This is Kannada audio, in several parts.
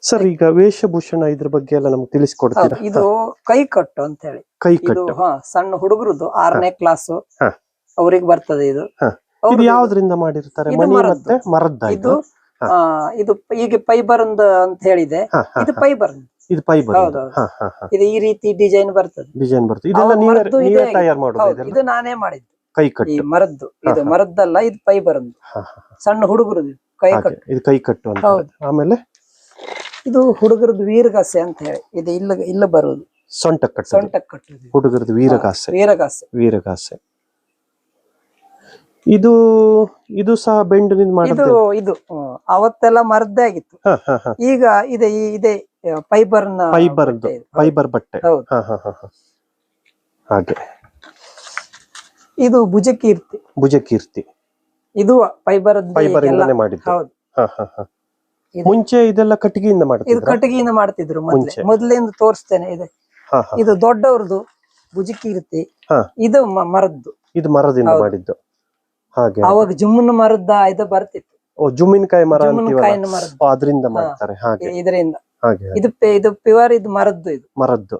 ಸರ್ ಈಗ ವೇಷಭೂಷಣ ಇದ್ರ ಬಗ್ಗೆ ಎಲ್ಲ ನಮ್ಗೆ ತಿಳಿಸ್ಕೊಡ್ತೀರಾ? ಇದು ಕೈ ಕಟ್ಟು ಅಂತ ಹೇಳಿ. ಕೈ ಇದು ಕಟ್ಟು ಸಣ್ಣ ಹುಡುಗರದ್ದು 6ನೇ ಕ್ಲಾಸ್ ಹ. ಅವ್ರಿಗೆ ಬರ್ತದೆ ಇದು. ಇದು ಯಾವ್ದ್ರಿಂದ ಮಾಡಿರ್ತಾರೆ? ಇದು ಮಣಿ ಮರದ್ದು. ಮತ್ತೆ ಮರದ್ದ ಇದು ಇದು ಈಗ ಫೈಬರ್ಂದ್ ಅಂತ ಹೇಳಿದೆ. ಇದು ಫೈಬರ್. ಇದು ಫೈಬರ್. ಇದು ಈ ರೀತಿ ಡಿಸೈನ್ ಬರ್ತದೆ. ಡಿಸೈನ್ ಬರ್ತದೆ. ಇದೆಲ್ಲ ನೀವೇ ತಯಾರು ಮಾಡೋದು? ಇದು ನಾನೇ ಮಾಡಿದ್ದು. ಕೈ ಈ ಕಟ್ಟು ಮರದ್ದು. ಇದು ಮರದ್ದಲ್ಲ, ಇದು ಫೈಬರ್ ಅಂತ. ಸಣ್ಣ ಹುಡುಗರದ್ದು ಕೈ ಕಟ್ಟು. ಇದು ಕೈ ಕಟ್ಟು ಅಂತ. ಆಮೇಲೆ ಇದು ಹುಡುಗರದ್ದು ವೀರಗಾಸೆ ಅಂತ ಹೇಳಿ. ಇದು ಇಲ್ಲ ಬರುವುದು ಸೊಂಟ ಕಟ್ಟು. ಸೊಂಟ ಕಟ್ಟು ಹುಡುಗರದ್ದು ವೀರಗಾಸೆ. ವೀರಗಾಸೆ. ವೀರಗಾಸೆ. ಇದು ಸಹ ಬೆಂಡಿನಿಂದ ಮಾಡಿದ್ದು. ಇದು ಅವತ್ತೆಲ್ಲ ಮರದ್ದೇ ಆಗಿತ್ತು. ಈಗ ಇದೆ ಫೈಬರ್ ಬಟ್ಟೆ. ಹಾಗೆ ಇದು ಭುಜಕೀರ್ತಿ. ಭುಜಕೀರ್ತಿ ಇದು ಫೈಬರ್ ಇಂದಾನೆ ಮಾಡಿದ್ದು. ಹೌದು. ಮುಂಚೆ ಇದೆಲ್ಲ ಕಟ್ಟಿಗೆಯಿಂದ ಮಾಡ್ತಿದ್ರು. ಇದು ಕಟ್ಟಿಗೆಯಿಂದ ಮಾಡ್ತಿದ್ರು ಮೊದಲಿಂದ ತೋರಿಸ್ತೇನೆ. ಇದು ದೊಡ್ಡವ್ರದ್ದು ಭುಜಕೀರ್ತಿ. ಇದು ಮರದ್ದು. ಇದು ಮರದಿಂದ ಮಾಡಿದ್ದು. ಹಾಗೆ ಅವಾಗ ಜುಮ್ಮನ ಮರದ ಇದು ಬರ್ತಿತ್ತು. ಜುಮ್ಮಿನಕಾಯಿ ಮರ ಮರದ್ದು ಅದರಿಂದ ಮಾಡ್ತಾರೆ. ಹಾಗೆ ಇದರಿಂದ ಹಾಗೆ ಇದು ಪ್ಯೂರ್. ಇದು ಮರದ್ದು. ಇದು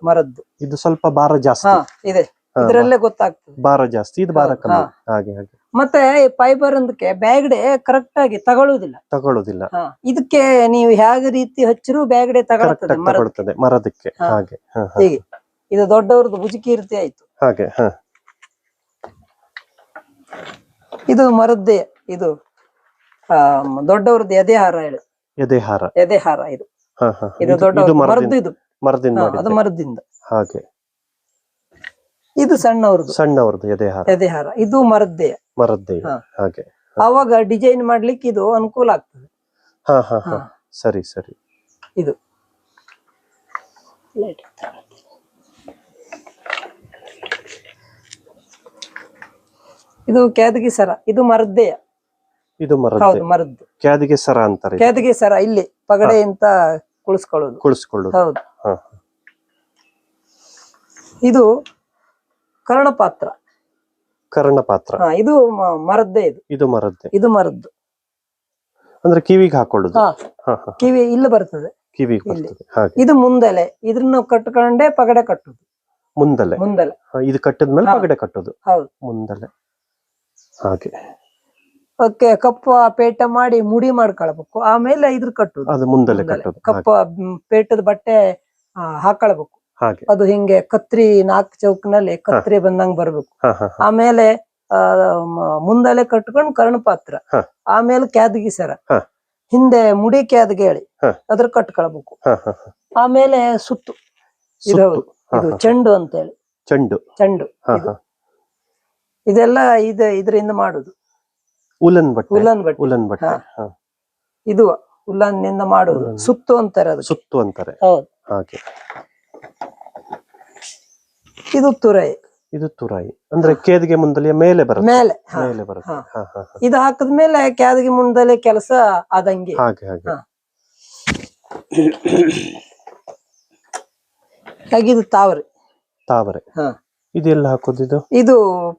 ಮರದ್ದು. ಇದು ಸ್ವಲ್ಪ ಭಾರ ಜಾಸ್ತಿ ಇದೆ. ಇದರಲ್ಲೇ ಗೊತ್ತಾಗ್ತದೆ ಭಾರ ಜಾಸ್ತಿ, ಇದು ಭಾರ ಕಮ್ಮಿ. ಹಾಗೆ ಹಾಗೆ ಮತ್ತೆ ಫೈಬರ್ ಅಂದಕ್ಕೆ ಬ್ಯಾಗಡೆ ಕರೆಕ್ಟ್ ಆಗಿ ತಗೊಳ್ಳುದಿಲ್ಲ. ಇದಕ್ಕೆ ನೀವು ಹೇಗೆ ರೀತಿ ಹಚ್ಚರು ಬ್ಯಾಗಡೆ ತಗೊಳ್ತದೆ ಮರದಕ್ಕೆ. ಹಾಗೆ ಹೀಗೆ ಇದು ದೊಡ್ಡವ್ರದ್ದು ಭುಜಕೀರ್ತಿ ಆಯ್ತು. ಹಾಗೆ ಇದು ಮರದ್ದೇ. ಇದು ದೊಡ್ಡವ್ರದ್ದು ಎದೆಹಾರ ಹೇಳಿ. ಎದೆಹಾರ ಇದು. ಇದು ದೊಡ್ಡ ಮರದ್ದು. ಇದು ಅದು ಮರದಿಂದ. ಹಾಗೆ ಇದು ಸಣ್ಣವ್ರದ್ದು ಎದೆಹಾರ. ಇದು ಮರದ್ದೇ. ಹಾಗೆ ಅವಾಗ ಡಿಸೈನ್ ಮಾಡ್ಲಿಕ್ಕೆ ಇದು ಅನುಕೂಲ ಆಗ್ತದೆ. ಸರಿ. ಇದು ಇದು ಕ್ಯಾದಗಿ ಸರ. ಇದು ಮರದ್ದೇ. ಇದು ಮರದ್ದು. ಕ್ಯಾದಿಗೆ ಸರ ಅಂತಾರೆ. ಕ್ಯಾದಗಿ ಸರ ಇಲ್ಲಿ ಪಗಡೆ ಅಂತ ಕುಳಿಸ್ಕೊಳ್ಳೋದು. ಹೌದು. ಇದು ಕರ್ಣಪಾತ್ರ. ಇದು ಮರದ್ದೇ. ಇದು ಮರದ್ದು. ಅಂದ್ರೆ ಕಿವಿಗೆ ಹಾಕೊಳ್ಳುದು. ಕಿವಿ ಇಲ್ಲಿ ಬರ್ತದೆ. ಇದು ಮುಂದಲೆ. ಇದನ್ನ ಕಟ್ಕೊಂಡೆ ಪಗಡೆ ಕಟ್ಟುದು. ಮುಂದಲೆ ಇದು ಕಟ್ಟಿದ್ಮೇಲೆ ಪಗಡೆ ಕಟ್ಟುದು. ಹೌದು, ಮುಂದಲೆ. ಹಾಗೆ ಅದಕ್ಕೆ ಕಪ್ಪ ಪೇಟ ಮಾಡಿ ಮುಡಿ ಮಾಡ್ಕೊಳ್ಬೇಕು. ಆಮೇಲೆ ಇದ್ರ ಕಟ್ಟುದು. ಅದು ಮುಂದಲೆ ಕಟ್ಟುದು. ಕಪ್ಪ ಪೇಟದ ಬಟ್ಟೆ ಹಾಕೊಳ್ಬೇಕು. ಹಾಗೆ ಅದು ಹಿಂಗೆ ಕತ್ರಿ 4 ಚೌಕ್ನಲ್ಲಿ ಕತ್ರಿ ಬಂದಂಗ್ ಬರ್ಬೇಕು. ಆಮೇಲೆ ಮುಂದಲೆ ಕಟ್ಕೊಂಡು ಕರ್ಣಪಾತ್ರ. ಆಮೇಲೆ ಕ್ಯಾದಗಿ ಸರ. ಹಿಂದೆ ಮುಡಿ ಕ್ಯಾದಗಿ ಹೇಳಿ ಅದ್ರ ಕಟ್ಕೊಳ್ಬೇಕು. ಆಮೇಲೆ ಸುತ್ತು. ಇದು ಚೆಂಡು ಅಂತ ಹೇಳಿ. ಚೆಂಡು ಇದೆಲ್ಲ ಇದರಿಂದ ಮಾಡುದು. ಉಲನ್ ಬಟ್ಟೆ. ಇದು ಉಲನ್ ನಿಂದ ಮಾಡುದು. ಸುತ್ತು ಅಂತಾರೆ. ಹೌದು. ಹಾಗೆ ಇದು ತುರಾಯಿ ಅಂದ್ರೆ ಕೇದಿಗೆ ಮುಂದಲಿಯ ಮೇಲೆ ಬರುತ್ತೆ. ಇದು ಹಾಕದ್ಮೇಲೆ ಕ್ಯಾದಗಿ ಮುಂದಲೆ ಕೆಲಸ ಆದಂಗೆ. ಹಾಗೆ ಇದು ತಾವರೆ. ಇದೆಲ್ಲ ಹಾಕೋದು. ಇದು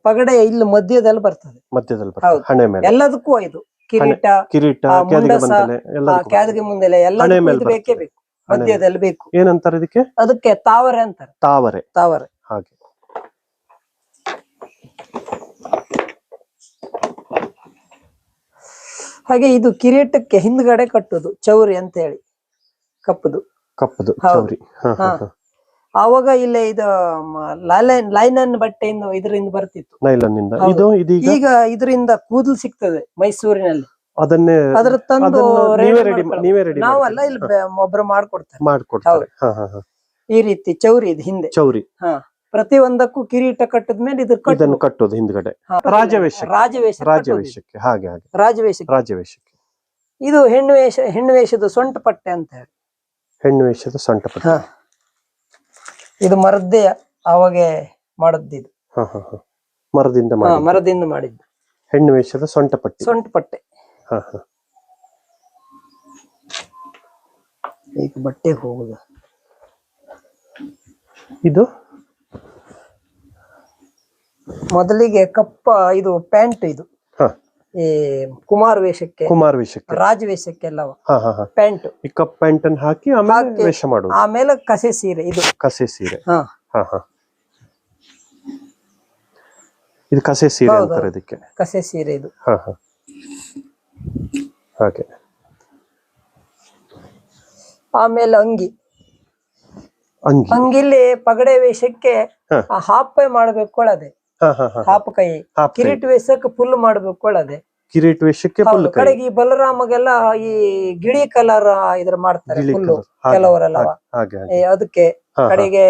ಪಗಡೆ ಇಲ್ಲಿ ಮಧ್ಯದಲ್ಲಿ ಬರ್ತದೆ. ಹಣೆ ಮೇಲೆ ಎಲ್ಲದಕ್ಕೂ ಇದು ಕಿರೀಟ ಕ್ಯಾದಗಿ ಮುಂದಲೆ ಎಲ್ಲ ಬೇಕೇ ಬೇಕು. ಮಧ್ಯದಲ್ಲಿ ಬೇಕು. ಏನಂತಾರೆ ಅದಕ್ಕೆ ತಾವರೆ ಅಂತಾರೆ. ತಾವರೆ. ಹಾಗೆ ಹಾಗೆ ಇದು ಕಿರೀಟಕ್ಕೆ ಹಿಂದ್ಗಡೆ ಕಟ್ಟುದು ಚೌರಿ ಅಂತ ಹೇಳಿ. ಕಪ್ಪದು ಚೌರಿ. ಆವಾಗ ಇಲ್ಲೇ ಇದು ಲೈನನ್ ಬಟ್ಟೆಯಿಂದ ಇದರಿಂದ ಬರ್ತಿತ್ತು. ಈಗ ಇದರಿಂದ ಕೂದಲು ಸಿಗ್ತದೆ ಮೈಸೂರಿನಲ್ಲಿ. ಅದ್ರ ತಂದು ನಾವಲ್ಲ, ಇಲ್ಲಿ ಒಬ್ರು ಮಾಡ್ಕೊಡ್ತಾರೆ. ಈ ರೀತಿ ಚೌರಿ ಇದು ಹಿಂದೆ. ಪ್ರತಿ ಒಂದಕ್ಕೂ ಕಿರೀಟ ಕಟ್ಟದ್ಮೇಲೆ ಇದನ್ನು ಕಟ್ಟೋದು ಹಿಂದ್ಗಡೆ. ರಾಜವೇಷಕ್ಕೆ. ಇದು ಹೆಣ್ಣು ವೇಷದ ಸೊಂಟ ಪಟ್ಟೆ ಅಂತ ಹೇಳಿ. ಇದು ಮರದ್ದೇ. ಅವಾಗೆ ಮಾಡದ್ದು. ಇದು ಮರದಿಂದ ಮಾಡಿದ್ದು. ಹೆಣ್ಣು ವೇಷದ ಸೊಂಟ ಪಟ್ಟೆ. ಈಗ ಬಟ್ಟೆ ಹೋಗುದು. ಇದು ಮೊದಲಿಗೆ ಕಪ್ಪ. ಇದು ಪ್ಯಾಂಟ್. ಈ ಕುಮಾರ್ ವೇಷಕ್ಕೆ, ಕುಮಾರ್ ವೇಷಕ್ಕೆ, ರಾಜ್ ವೇಷಕ್ಕೆಲ್ಲ ಹಾ ಹಾ ಹಾ ಪ್ಯಾಂಟ್, ಈ ಕಪ್ ಪ್ಯಾಂಟ್ ಅನ್ನು ಹಾಕಿ ಆಮೇಲೆ ಹಾಕಿ, ವೇಷ ಮಾಡುದು. ಆಮೇಲೆ ಕಸೆ ಸೀರೆ, ಇದು ಕಸೆ ಸೀರೆ. ಹಾ ಹಾ ಹಾ ಇದು ಕಸೆ ಸೀರೆ ಹೌದು, ಅಂತಾರೆ ಇದಕ್ಕೆ. ಕಸೆ ಸೀರೆ ಇದು. ಹಾ ಹಾ ಹಾಗೆ. ಆಮೇಲೆ ಅಂಗಿ, ಅಂಗಿ, ಅಂಗಿಲಿ ಪಗಡೆ ವೇಷಕ್ಕೆ ಹಾ. ಹಾಫ್ ಕೈ ಮಾಡ್ಬೇಕು ಅದೇ, ಹಾ ಹಾ ಹಾ ಹಾಫ್ ಕೈ. ಹಾಫ್ ಕೈ. ಕಿರೀಟ್ ವೇಷಕ್ಕೆ ಫುಲ್ ಮಾಡ್ಬೇಕು ಅದೇ. ಕಿರೀಟ್ ವೇಷಕ್ಕೆ ಫುಲ್ ಕೈ. ಕಡೆಗೆ ಈ ಬಲರಾಮಗೆಲ್ಲ ಈ ಗಿಳಿ ಕಲರ್ ಇದ್ರ ಮಾಡ್ತಾರೆ ಗಿಳಿ ಫುಲ್, colour. ಹಾಗೆ, ಕೆಲವರೆಲ್ಲ ಹಾಗೆ ಹಾಗೆ. ಅದಕ್ಕೆ. ಹಾ, ಹಾ. ಕಡೆಗೆ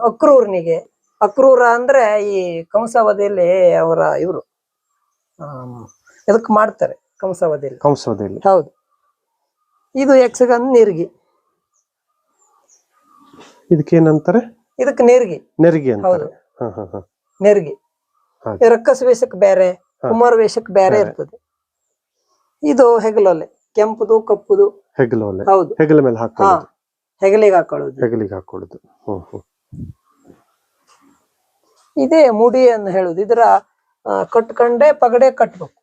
ಅಕ್ರೂರ್ನಿಗೆ, ಅಕ್ರೂರ ಅಂದ್ರೆ ಈ ಕಂಸವಧಿಯಲ್ಲಿ ಅವರ ಇವರು ಇದಕ್ ಮಾಡ್ತಾರೆ ಕಂಸವಧಿಯಲ್ಲಿ. ಕಂಸವದಲ್ಲಿ. ಹೌದು. ಇದು ಯಕ್ಷಗಾನ ನೀರ್ಗಿ, ಇದಕ್ಕೆ ಏನಂತಾರೆ? ಇದಕ್ಕೆ ನೀರ್ಗಿ, ನೆರಿಗೆ ಅಂತಾರೆ. ಹೌದು. ಹಾ ಹಾ ಹಾ ನೆರ್ಗಿ. ಹಾಗೆ. ರಕ್ಕಸ ವೇಷಕ್ಕೆ ಬೇರೆ, ಹಾ. ಕುಮಾರ ವೇಷಕ್ಕೆ ಬೇರೆ ಬೇರೆ. ಇರ್ತದೆ. ಇದು ಹೆಗಲೊಲೆ, ಕೆಂಪುದು ಕಪ್ಪುದು. ಹೆಗಲೊಲೆ. ಹೌದು. ಹೆಗಲ ಮೇಲೆ ಹಾ, ಹಾಕೊಳ್ಳೋದು. ಹೆಗಲಿಗೆ ಹಾಕೊಳ್ಳೋದು. ಹೆಗಲಿಗೆ ಹಾಕೊಳ್ಳೋದು. ಹ್ಮ್ ಹ್ಮ್ ಇದೇ ಮುಡಿ ಅಂತ ಹೇಳುದು. ಇದರ ಕಟ್ಕೊಂಡೆ ಪಗಡೆ ಕಟ್ಬೇಕು.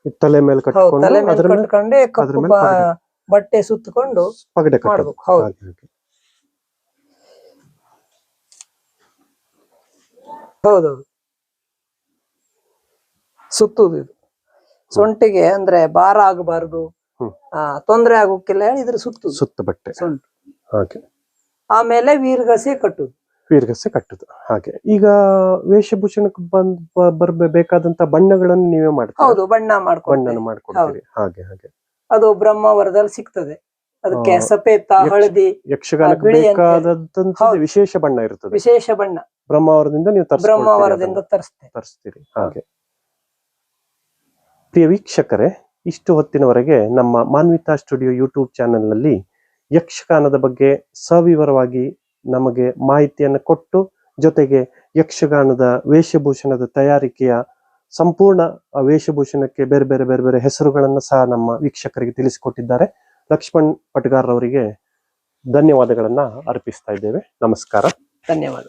ಈ ತಲೆ ಮೇಲೆ ಹೌದು, ಕಟ್ಕೊಂಡು ತಲೆ ಮೇಲೆ ಅದ್ರ ಮೇಲೆ ಕಟ್ಕೊಂಡೆ ಅದ್ರ ಕಪ್ಪು ಮೇಲೆ ಪಗಡೆ. ಬಟ್ಟೆ ಸುತ್ತಕೊಂಡು ಪಗಡೆ ಕಟ್ಟೋದು. ಮಾಡ್ಬೇಕು. ಹೌದು. ಹಾಗೆ ಹಾಗೆ. ಹೌದೌದು, ಸುತ್ತುದು ಇದು. ಸೊಂಟಿಗೆ ಅಂದ್ರೆ ಭಾರ ಆಗಬಾರದು, ಹ್ಮ್. ತೊಂದ್ರೆ ಆಗೋಕ್ಕಿಲ್ಲ ಹೇಳಿ ಇದ್ರ ಸುತ್ತುದು ಸುತ್ತ ಬಟ್ಟೆ. ಸೊಂಟು. ಹಾಗೆ. ಆಮೇಲೆ ವೀರ್ಗಸೆ ಕಟ್ಟುದು. ವೀರ್ಗಸೆ ಕಟ್ಟುದು. ಹಾಗೆ. ಈಗ ವೇಷಭೂಷಣಕ್ಕೆ ಬರ್ಬೇಕಾದಂತ ಬಣ್ಣಗಳನ್ನು ನೀವೇ ಮಾಡ್ತೀರಾ? ಹೌದು, ಬಣ್ಣ ಮಾಡ್ಕೊಂಡು ಬಣ್ಣನ ಮಾಡ್ಕೊಡ್ತೀರಿ. ಹಾಗೆ ಹಾಗೆ. ಅದು ಬ್ರಹ್ಮಾವರದಲ್ಲಿ ಸಿಗ್ತದೆ. ಅದಕ್ಕೆ ಆ, ಸಫೇತ, ಹಳದಿ, ಯಕ್ಷಗಾನಕ್ಕೆ ಬಿಳಿ ಅಂತ. ಬೇಕಾದಂತ ಹೌದು. ವಿಶೇಷ ಬಣ್ಣ ಇರ್ತದೆ. ವಿಶೇಷ ಬಣ್ಣ ಬ್ರಹ್ಮಾವರದಿಂದ ನೀವು ಬ್ರಹ್ಮಾವರದಿಂದ ತರಿಸ್ತೀರಿ. ಹಾಗೆ. ಪ್ರಿಯ ವೀಕ್ಷಕರೇ, ಇಷ್ಟು ಹೊತ್ತಿನವರೆಗೆ ನಮ್ಮ ಮಾನ್ವಿತಾ ಸ್ಟುಡಿಯೋ ಯೂಟ್ಯೂಬ್ ಚಾನೆಲ್ನಲ್ಲಿ ಯಕ್ಷಗಾನದ ಬಗ್ಗೆ ಸವಿವರವಾಗಿ ನಮಗೆ ಮಾಹಿತಿಯನ್ನು ಕೊಟ್ಟು, ಜೊತೆಗೆ ಯಕ್ಷಗಾನದ ವೇಷಭೂಷಣದ ತಯಾರಿಕೆಯ ಸಂಪೂರ್ಣ ವೇಷಭೂಷಣಕ್ಕೆ ಬೇರೆ ಬೇರೆ ಬೇರೆ ಬೇರೆ ಹೆಸರುಗಳನ್ನು ಸಹ ನಮ್ಮ ವೀಕ್ಷಕರಿಗೆ ತಿಳಿಸಿಕೊಟ್ಟಿದ್ದಾರೆ. ಲಕ್ಷ್ಮಣ್ ಪಟ್ಗಾರ್ ಅವರಿಗೆ ಧನ್ಯವಾದಗಳನ್ನ ಅರ್ಪಿಸ್ತಾ ಇದ್ದೇವೆ. ನಮಸ್ಕಾರ. ಧನ್ಯವಾದ.